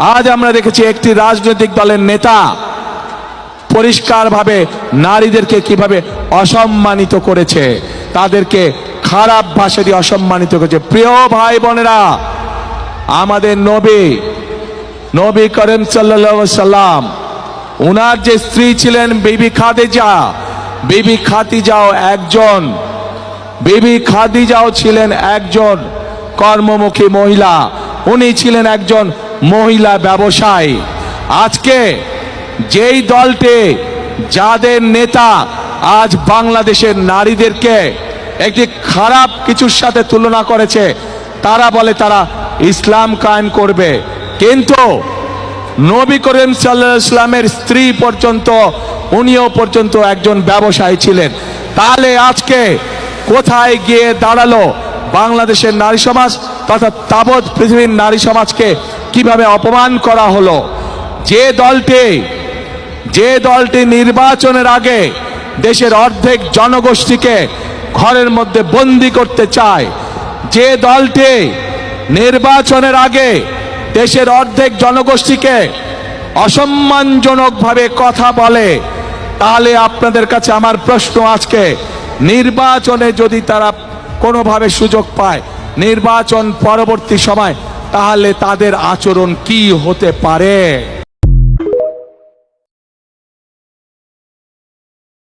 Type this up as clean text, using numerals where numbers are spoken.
আজ আমরা দেখেছি একটি রাজনৈতিক দলের নেতা পরিষ্কারভাবে নারীদেরকে কিভাবে অসম্মানিত করেছে, তাদেরকে খারাপ ভাষা দিয়ে অসম্মানিত করেছে। প্রিয় ভাই বোনেরা, আমাদের নবী করিম সাল্লাল্লাহু আলাইহি সাল্লাম, ওনার যে স্ত্রী ছিলেন বিবি খাদিজাও ছিলেন একজন কর্মমুখী মহিলা। উনি ছিলেন একজন মহিলা ব্যবসায়ী। আজকে যেই দলটি, যাদের নেতা আজ বাংলাদেশের নারীদেরকে একটি খারাপ কিছুর সাথে তুলনা করেছে, তারা বলে তারা ইসলাম কায়েম করবে, কিন্তু নবী করিম সাল্লাল্লাহু আলাইহি সাল্লামের স্ত্রী পর্যন্ত, উনিও পর্যন্ত একজন ব্যবসায়ী ছিলেন। তাহলে আজকে কোথায় গিয়ে দাঁড়ালো বাংলাদেশের নারী সমাজ তথা তাবৎ পৃথিবীর নারী সমাজকে কিভাবে অপমান করা হলো? যে দলটি নির্বাচনের আগে দেশের অর্ধেক জনগোষ্ঠীকে ঘরের মধ্যে বন্দি করতে চায়, যে দলটি নির্বাচনের আগে দেশের অর্ধেক জনগোষ্ঠীকে অসম্মানজনকভাবে কথা বলে, তাহলে আপনাদের কাছে আমার প্রশ্ন, আজকে নির্বাচনে যদি তারা কোনোভাবে সুযোগ পায়, নির্বাচন পরবর্তী সময়, তাহলে তাদের আচরণ কি হতে পারে?